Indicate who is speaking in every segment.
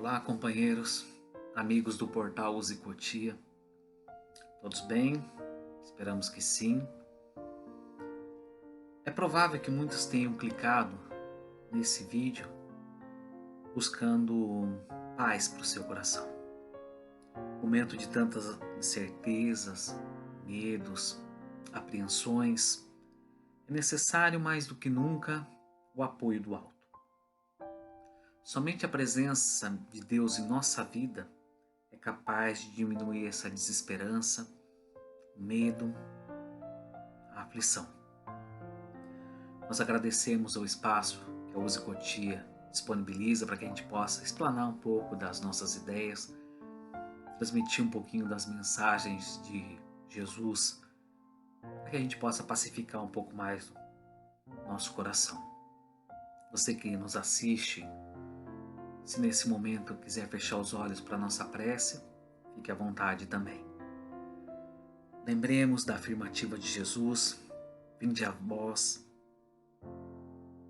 Speaker 1: Olá, companheiros, amigos do portal Use Cotia. Todos bem? Esperamos que sim. É provável que muitos tenham clicado nesse vídeo buscando paz para o seu coração. Momento de tantas incertezas, medos, apreensões, é necessário mais do que nunca o apoio do alto. Somente a presença de Deus em nossa vida é capaz de diminuir essa desesperança, o medo, a aflição. Nós agradecemos ao espaço que a Use Cotia disponibiliza para que a gente possa explanar um pouco das nossas ideias, transmitir um pouquinho das mensagens de Jesus, para que a gente possa pacificar um pouco mais o nosso coração. Você que nos assiste, se nesse momento quiser fechar os olhos para a nossa prece, fique à vontade também. Lembremos da afirmativa de Jesus: vinde a vós,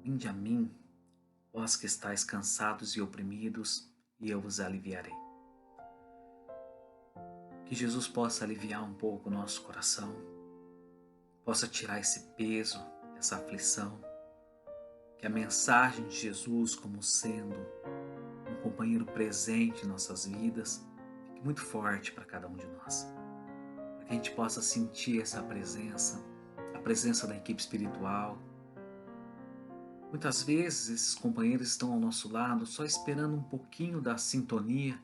Speaker 1: vinde a mim, vós que estáis cansados e oprimidos, e eu vos aliviarei. Que Jesus possa aliviar um pouco o nosso coração, possa tirar esse peso, essa aflição, que a mensagem de Jesus como sendo um companheiro presente em nossas vidas fique muito forte para cada um de nós. Para que a gente possa sentir essa presença, a presença da equipe espiritual. Muitas vezes esses companheiros estão ao nosso lado só esperando um pouquinho da sintonia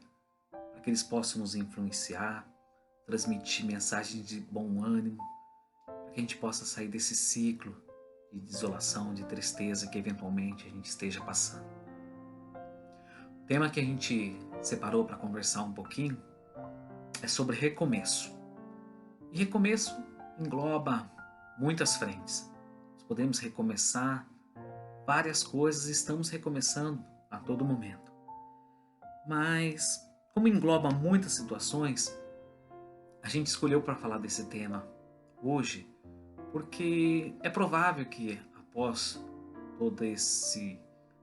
Speaker 1: para que eles possam nos influenciar, transmitir mensagens de bom ânimo, para que a gente possa sair desse ciclo de desolação, de tristeza que eventualmente a gente esteja passando. O tema que a gente separou para conversar um pouquinho é sobre recomeço. E recomeço engloba muitas frentes. Nós podemos recomeçar várias coisas, estamos recomeçando a todo momento. Mas, como engloba muitas situações, a gente escolheu para falar desse tema hoje, porque é provável que após todo esse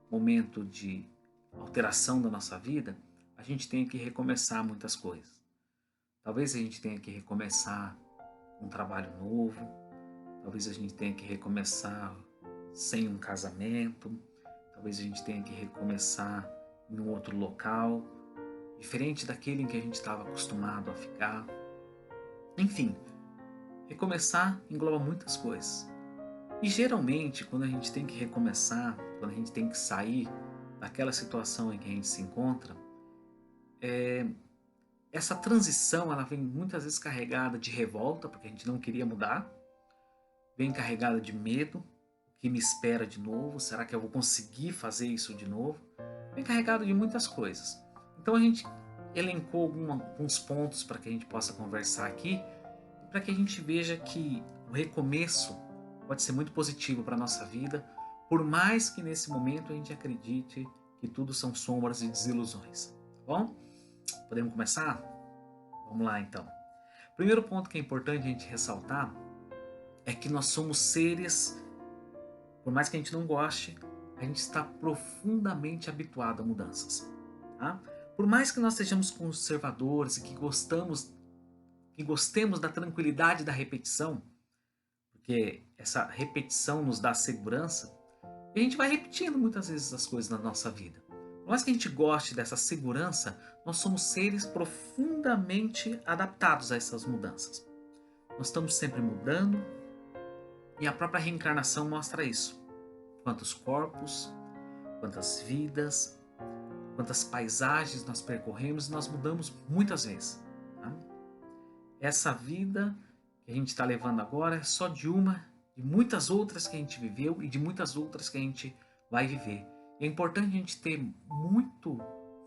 Speaker 1: momento de alteração da nossa vida, a gente tenha que recomeçar muitas coisas. Talvez a gente tenha que recomeçar um trabalho novo, talvez a gente tenha que recomeçar sem um casamento, talvez a gente tenha que recomeçar em um outro local, diferente daquele em que a gente estava acostumado a ficar. Enfim, recomeçar engloba muitas coisas. E geralmente, quando a gente tem que recomeçar, quando a gente tem que sair daquela situação em que a gente se encontra, essa transição ela vem muitas vezes carregada de revolta, porque a gente não queria mudar, vem carregada de medo, o que me espera de novo, será que eu vou conseguir fazer isso de novo? Vem carregado de muitas coisas. Então a gente elencou alguns pontos para que a gente possa conversar aqui, para que a gente veja que o recomeço pode ser muito positivo para a nossa vida, por mais que nesse momento a gente acredite que tudo são sombras e desilusões. Tá bom? Podemos começar? Vamos lá então. Primeiro ponto que é importante a gente ressaltar é que nós somos seres, por mais que a gente não goste, a gente está profundamente habituado a mudanças. Tá? Por mais que nós sejamos conservadores e que gostemos da tranquilidade da repetição, porque essa repetição nos dá segurança, e a gente vai repetindo muitas vezes as coisas na nossa vida. Por mais que a gente goste dessa segurança, nós somos seres profundamente adaptados a essas mudanças. Nós estamos sempre mudando e a própria reencarnação mostra isso. Quantos corpos, quantas vidas, quantas paisagens nós percorremos e nós mudamos muitas vezes. Tá? Essa vida que a gente está levando agora é só de muitas outras que a gente viveu e de muitas outras que a gente vai viver. E é importante a gente ter muito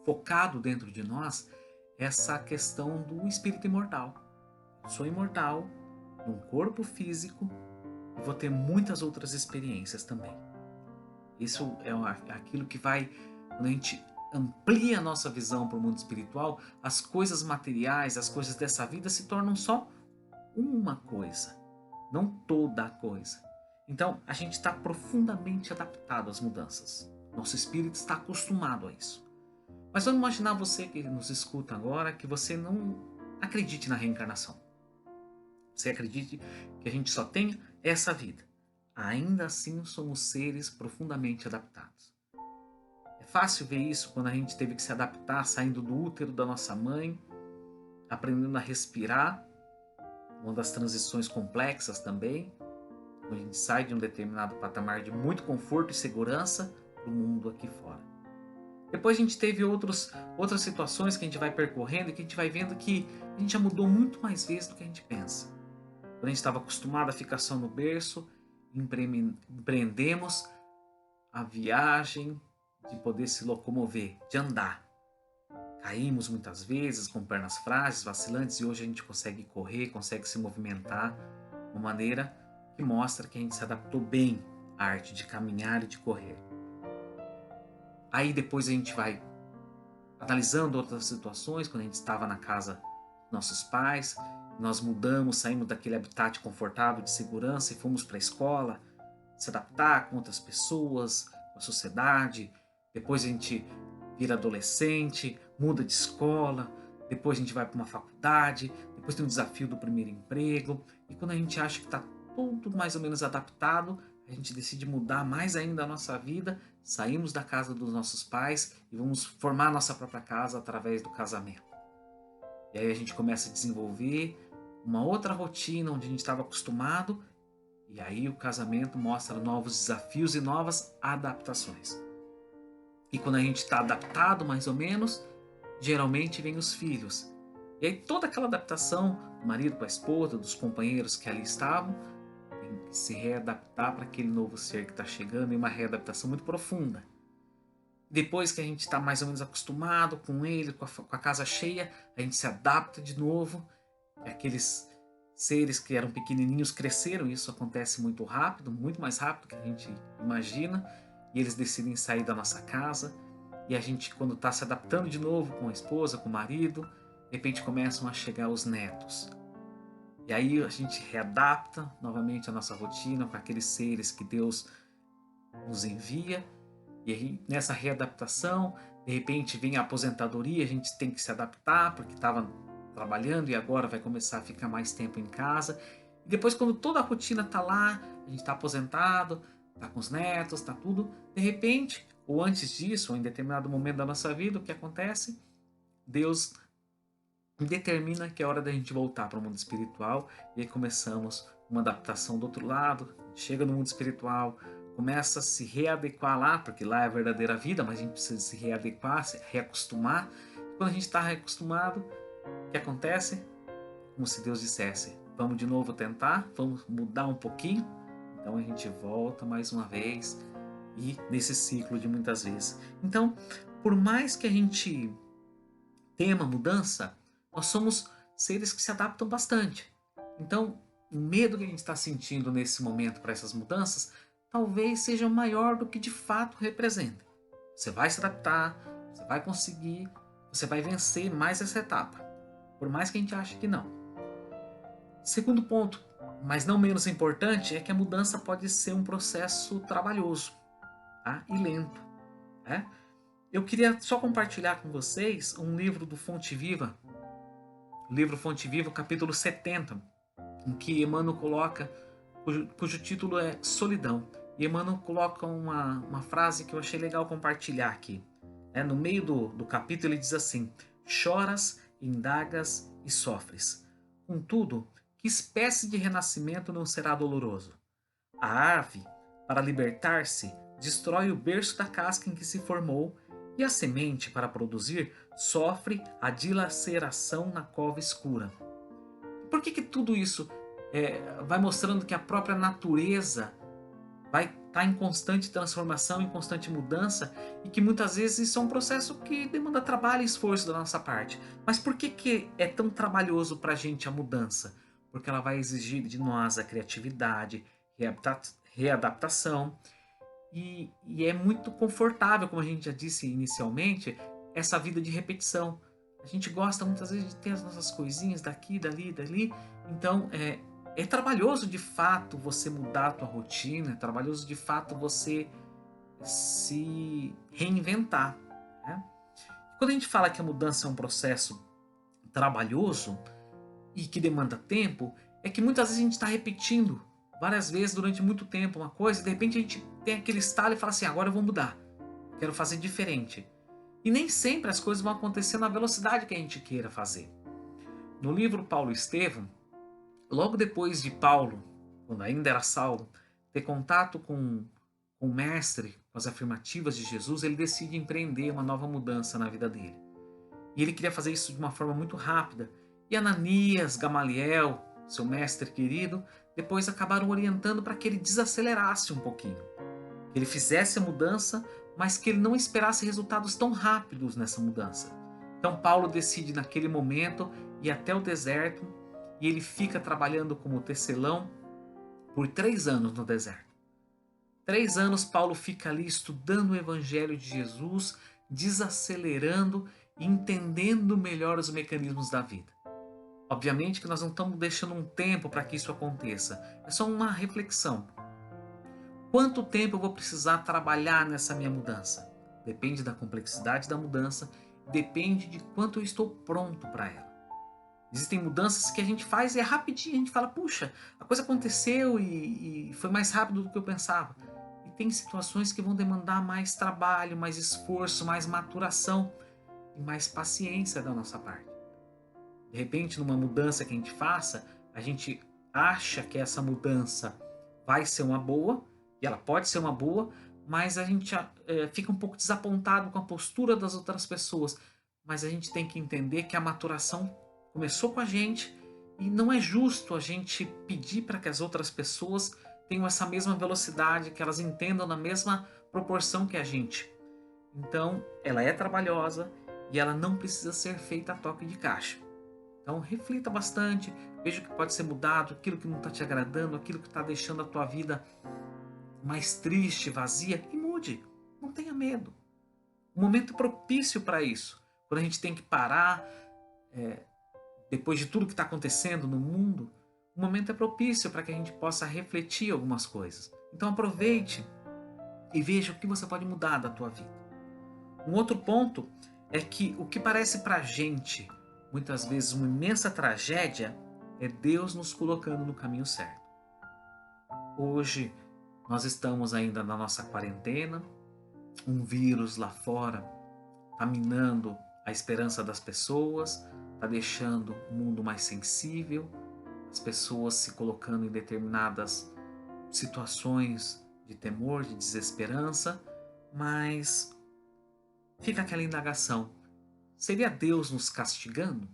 Speaker 1: focado dentro de nós essa questão do espírito imortal. Eu sou imortal, num corpo físico, e vou ter muitas outras experiências também. Isso é aquilo que vai, quando a gente amplia a nossa visão para o mundo espiritual, as coisas materiais, as coisas dessa vida se tornam só uma coisa, não toda a coisa. Então, a gente está profundamente adaptado às mudanças. Nosso espírito está acostumado a isso. Mas vamos imaginar, você que nos escuta agora, que você não acredite na reencarnação. Você acredite que a gente só tem essa vida. Ainda assim somos seres profundamente adaptados. É fácil ver isso quando a gente teve que se adaptar saindo do útero da nossa mãe, aprendendo a respirar, uma das transições complexas também, quando a gente sai de um determinado patamar de muito conforto e segurança para o mundo aqui fora. Depois a gente teve outras situações que a gente vai percorrendo e que a gente vai vendo que a gente já mudou muito mais vezes do que a gente pensa. Quando a gente estava acostumado a ficar só no berço, empreendemos a viagem de poder se locomover, de andar. Caímos muitas vezes com pernas frágeis, vacilantes, e hoje a gente consegue correr, consegue se movimentar de uma maneira que mostra que a gente se adaptou bem à arte de caminhar e de correr. Aí depois a gente vai analisando outras situações, quando a gente estava na casa dos nossos pais, nós mudamos, saímos daquele habitat confortável de segurança e fomos para a escola, se adaptar com outras pessoas, com a sociedade. Depois a gente vira adolescente, muda de escola, depois a gente vai para uma faculdade, depois tem o desafio do primeiro emprego, e quando a gente acha que está tudo mais ou menos adaptado, a gente decide mudar mais ainda a nossa vida, saímos da casa dos nossos pais e vamos formar a nossa própria casa através do casamento. E aí a gente começa a desenvolver uma outra rotina onde a gente estava acostumado, e aí o casamento mostra novos desafios e novas adaptações. E quando a gente está adaptado mais ou menos, geralmente vem os filhos. E aí toda aquela adaptação do marido com a esposa, dos companheiros que ali estavam, tem que se readaptar para aquele novo ser que está chegando, e uma readaptação muito profunda. Depois que a gente está mais ou menos acostumado com ele, com a casa cheia, a gente se adapta de novo. Aqueles seres que eram pequenininhos cresceram, e isso acontece muito rápido, muito mais rápido do que a gente imagina, e eles decidem sair da nossa casa. E a gente, quando está se adaptando de novo com a esposa, com o marido, de repente começam a chegar os netos. E aí a gente readapta novamente a nossa rotina com aqueles seres que Deus nos envia. E aí, nessa readaptação, de repente vem a aposentadoria, a gente tem que se adaptar porque estava trabalhando e agora vai começar a ficar mais tempo em casa. E depois, quando toda a rotina está lá, a gente está aposentado, está com os netos, está tudo, de repente, ou antes disso, ou em determinado momento da nossa vida, o que acontece? Deus determina que é hora da gente voltar para o mundo espiritual, e aí começamos uma adaptação do outro lado. Chega no mundo espiritual, começa a se readequar lá, porque lá é a verdadeira vida, mas a gente precisa se readequar, se reacostumar. Quando a gente está reacostumado, o que acontece? Como se Deus dissesse: vamos de novo tentar, vamos mudar um pouquinho. Então a gente volta mais uma vez, e nesse ciclo de muitas vezes. Então, por mais que a gente tema mudança, nós somos seres que se adaptam bastante. Então, o medo que a gente está sentindo nesse momento para essas mudanças talvez seja maior do que de fato representa. Você vai se adaptar, você vai conseguir, você vai vencer mais essa etapa, por mais que a gente ache que não. Segundo ponto, mas não menos importante, é que a mudança pode ser um processo trabalhoso, tá? E lento. Né? Eu queria só compartilhar com vocês um livro do Fonte Viva, o livro Fonte Viva, capítulo 70, em que Emmanuel coloca, cujo título é Solidão. E Emmanuel coloca uma frase que eu achei legal compartilhar aqui. No meio do capítulo ele diz assim: choras, indagas e sofres. Contudo, que espécie de renascimento não será doloroso? A ave, para libertar-se, destrói o berço da casca em que se formou, e a semente, para produzir, sofre a dilaceração na cova escura. Por que tudo isso vai mostrando que a própria natureza vai estar em constante transformação, em constante mudança, e que muitas vezes isso é um processo que demanda trabalho e esforço da nossa parte. Mas por que é tão trabalhoso para a gente a mudança? Porque ela vai exigir de nós a criatividade, readaptação, e é muito confortável, como a gente já disse inicialmente, essa vida de repetição. A gente gosta muitas vezes de ter as nossas coisinhas daqui, dali, dali. Então é trabalhoso de fato você mudar a tua rotina, é trabalhoso de fato você se reinventar. Né? Quando a gente fala que a mudança é um processo trabalhoso e que demanda tempo, é que muitas vezes a gente está repetindo várias vezes durante muito tempo uma coisa e de repente a gente tem aquele estalo e fala assim, agora eu vou mudar, quero fazer diferente. E nem sempre as coisas vão acontecer na velocidade que a gente queira fazer. No livro Paulo e Estevão, logo depois de Paulo, quando ainda era Saulo, ter contato com o mestre, com as afirmativas de Jesus, ele decide empreender uma nova mudança na vida dele. E ele queria fazer isso de uma forma muito rápida. E Ananias, Gamaliel, seu mestre querido, depois acabaram orientando para que ele desacelerasse um pouquinho. Que ele fizesse a mudança, mas que ele não esperasse resultados tão rápidos nessa mudança. Então Paulo decide naquele momento ir até o deserto e ele fica trabalhando como tecelão por 3 anos no deserto. 3 anos Paulo fica ali estudando o Evangelho de Jesus, desacelerando e entendendo melhor os mecanismos da vida. Obviamente que nós não estamos deixando um tempo para que isso aconteça. É só uma reflexão. Quanto tempo eu vou precisar trabalhar nessa minha mudança? Depende da complexidade da mudança, depende de quanto eu estou pronto para ela. Existem mudanças que a gente faz e é rapidinho, a gente fala, puxa, a coisa aconteceu e foi mais rápido do que eu pensava. E tem situações que vão demandar mais trabalho, mais esforço, mais maturação e mais paciência da nossa parte. De repente, numa mudança que a gente faça, a gente acha que essa mudança vai ser uma boa, e ela pode ser uma boa, mas a gente fica um pouco desapontado com a postura das outras pessoas. Mas a gente tem que entender que a maturação começou com a gente e não é justo a gente pedir para que as outras pessoas tenham essa mesma velocidade, que elas entendam na mesma proporção que a gente. Então, ela é trabalhosa e ela não precisa ser feita a toque de caixa. Então, reflita bastante, veja o que pode ser mudado, aquilo que não está te agradando, aquilo que está deixando a tua vida mais triste, vazia, e mude. Não tenha medo. O momento é propício para isso. Quando a gente tem que parar, depois de tudo que está acontecendo no mundo, o momento é propício para que a gente possa refletir algumas coisas. Então aproveite e veja o que você pode mudar da tua vida. Um outro ponto é que o que parece para a gente, muitas vezes uma imensa tragédia, é Deus nos colocando no caminho certo. Hoje nós estamos ainda na nossa quarentena, um vírus lá fora está minando a esperança das pessoas, está deixando o mundo mais sensível, as pessoas se colocando em determinadas situações de temor, de desesperança, mas fica aquela indagação: seria Deus nos castigando?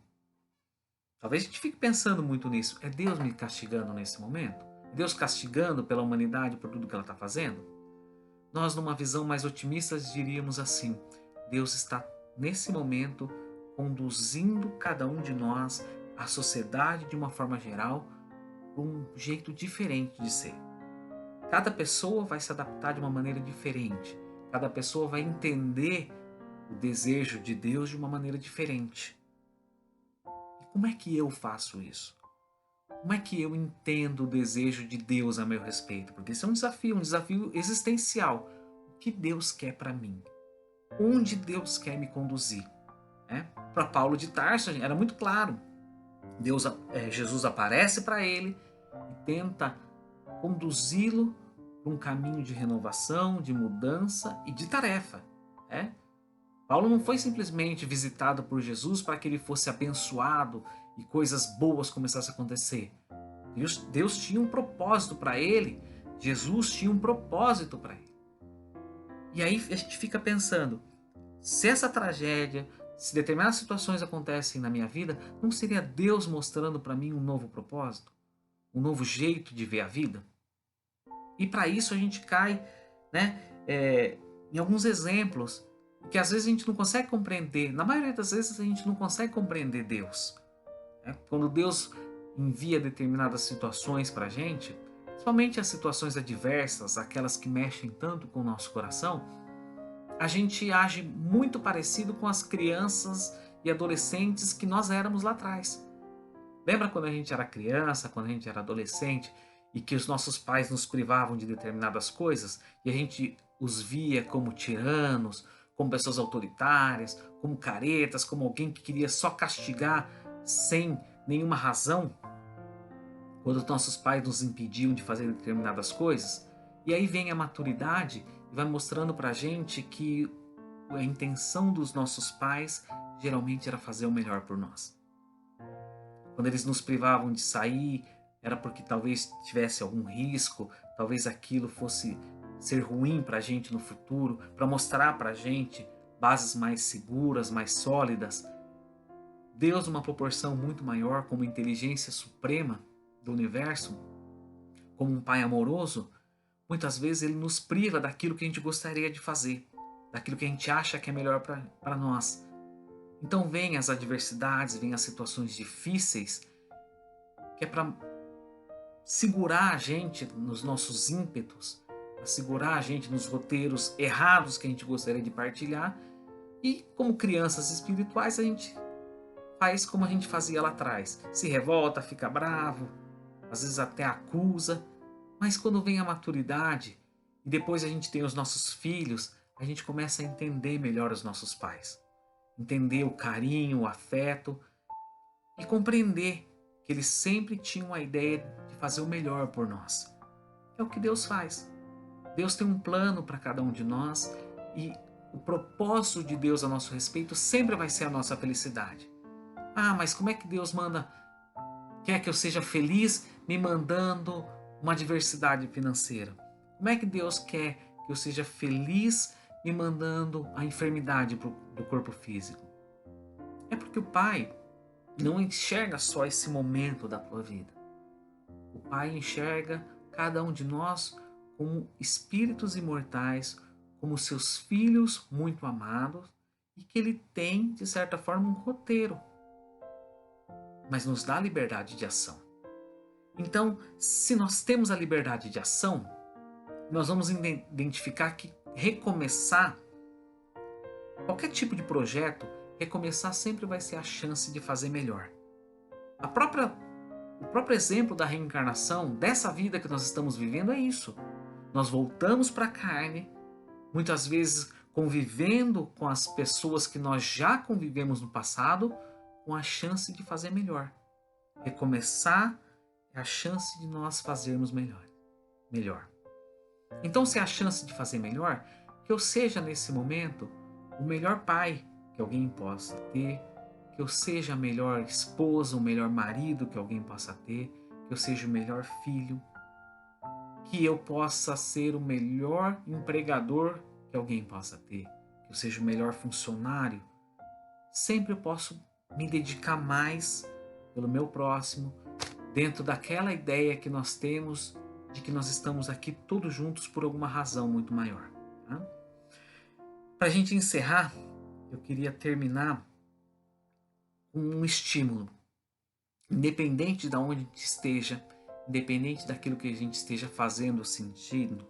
Speaker 1: Talvez a gente fique pensando muito nisso. É Deus me castigando nesse momento? É Deus castigando pela humanidade por tudo que ela está fazendo? Nós, numa visão mais otimista, diríamos assim: Deus está, nesse momento, conduzindo cada um de nós, a sociedade de uma forma geral, para um jeito diferente de ser. Cada pessoa vai se adaptar de uma maneira diferente. Cada pessoa vai entender o desejo de Deus de uma maneira diferente. E como é que eu faço isso? Como é que eu entendo o desejo de Deus a meu respeito? Porque isso é um desafio existencial. O que Deus quer para mim? Onde Deus quer me conduzir? Para Paulo de Tarso era muito claro. Jesus aparece para ele e tenta conduzi-lo para um caminho de renovação, de mudança e de tarefa. Paulo não foi simplesmente visitado por Jesus para que ele fosse abençoado e coisas boas começassem a acontecer. Deus tinha um propósito para ele, Jesus tinha um propósito para ele. E aí a gente fica pensando, se essa tragédia, se determinadas situações acontecem na minha vida, não seria Deus mostrando para mim um novo propósito? Um novo jeito de ver a vida? E para isso a gente cai em alguns exemplos que às vezes a gente não consegue compreender. Na maioria das vezes a gente não consegue compreender Deus. Quando Deus envia determinadas situações para a gente, principalmente as situações adversas, aquelas que mexem tanto com o nosso coração, a gente age muito parecido com as crianças e adolescentes que nós éramos lá atrás. Lembra quando a gente era criança, quando a gente era adolescente e que os nossos pais nos privavam de determinadas coisas e a gente os via como tiranos, como pessoas autoritárias, como caretas, como alguém que queria só castigar sem nenhuma razão, quando nossos pais nos impediam de fazer determinadas coisas. E aí vem a maturidade e vai mostrando pra gente que a intenção dos nossos pais geralmente era fazer o melhor por nós. Quando eles nos privavam de sair, era porque talvez tivesse algum risco, talvez aquilo fosse ser ruim para a gente no futuro, para mostrar para a gente bases mais seguras, mais sólidas. Deus, numa proporção muito maior, como inteligência suprema do universo, como um pai amoroso, muitas vezes ele nos priva daquilo que a gente gostaria de fazer, daquilo que a gente acha que é melhor para nós. Então vem as adversidades, vem as situações difíceis, que é para segurar a gente nos nossos ímpetos, para segurar a gente nos roteiros errados que a gente gostaria de partilhar. E como crianças espirituais a gente faz como a gente fazia lá atrás. Se revolta, fica bravo, às vezes até acusa. Mas quando vem a maturidade e depois a gente tem os nossos filhos, a gente começa a entender melhor os nossos pais. Entender o carinho, o afeto e compreender que eles sempre tinham a ideia de fazer o melhor por nós. É o que Deus faz. Deus tem um plano para cada um de nós e o propósito de Deus a nosso respeito sempre vai ser a nossa felicidade. Ah, mas como é que Deus quer que eu seja feliz me mandando uma adversidade financeira? Como é que Deus quer que eu seja feliz me mandando a enfermidade do corpo físico? É porque o Pai não enxerga só esse momento da tua vida. O Pai enxerga cada um de nós como espíritos imortais, como seus filhos muito amados e que Ele tem, de certa forma, um roteiro, mas nos dá liberdade de ação. Então, se nós temos a liberdade de ação, nós vamos identificar que recomeçar, qualquer tipo de projeto, recomeçar sempre vai ser a chance de fazer melhor. O próprio exemplo da reencarnação, dessa vida que nós estamos vivendo, é isso. Nós voltamos para a carne, muitas vezes convivendo com as pessoas que nós já convivemos no passado, com a chance de fazer melhor. Recomeçar é a chance de nós fazermos melhor. Então, se é a chance de fazer melhor, que eu seja nesse momento o melhor pai que alguém possa ter, que eu seja a melhor esposa, o melhor marido que alguém possa ter, que eu seja o melhor filho, que eu possa ser o melhor empregador que alguém possa ter, que eu seja o melhor funcionário. Sempre eu posso me dedicar mais pelo meu próximo, dentro daquela ideia que nós temos de que nós estamos aqui todos juntos por alguma razão muito maior. Tá? Para a gente encerrar, eu queria terminar com um estímulo. Independente de onde a gente esteja, independente daquilo que a gente esteja fazendo ou sentindo,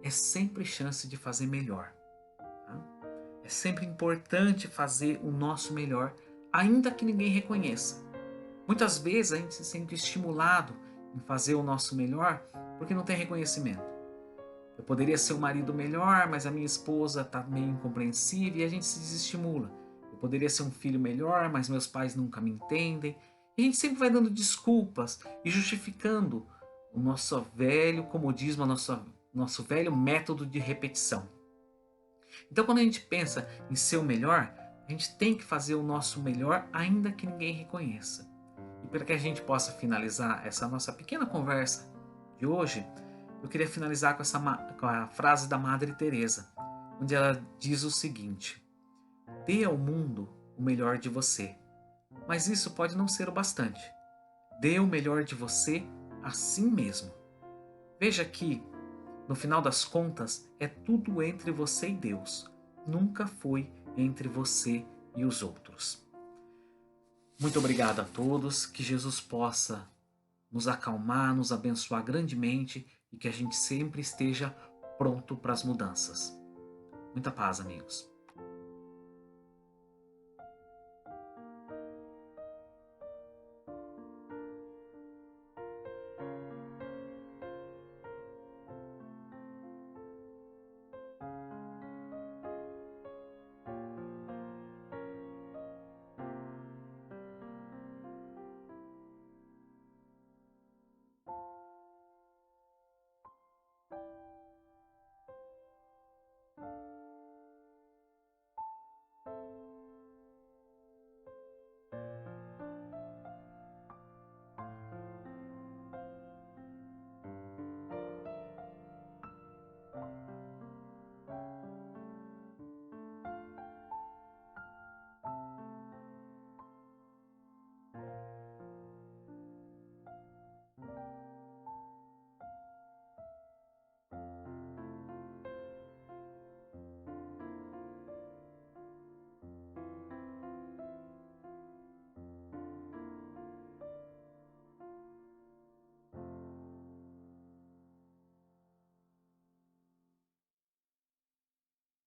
Speaker 1: é sempre chance de fazer melhor. Tá? É sempre importante fazer o nosso melhor, ainda que ninguém reconheça. Muitas vezes a gente se sente estimulado em fazer o nosso melhor porque não tem reconhecimento. Eu poderia ser um marido melhor, mas a minha esposa está meio incompreensível e a gente se desestimula. Eu poderia ser um filho melhor, mas meus pais nunca me entendem. E a gente sempre vai dando desculpas e justificando o nosso velho comodismo, nosso velho método de repetição. Então, quando a gente pensa em ser o melhor, a gente tem que fazer o nosso melhor, ainda que ninguém reconheça. E para que a gente possa finalizar essa nossa pequena conversa de hoje, eu queria finalizar com a frase da Madre Teresa, onde ela diz o seguinte: dê ao mundo o melhor de você, mas isso pode não ser o bastante. Dê o melhor de você a si mesmo. Veja que, no final das contas, é tudo entre você e Deus. Nunca foi entre você e os outros. Muito obrigado a todos, que Jesus possa nos acalmar, nos abençoar grandemente e que a gente sempre esteja pronto para as mudanças. Muita paz, amigos.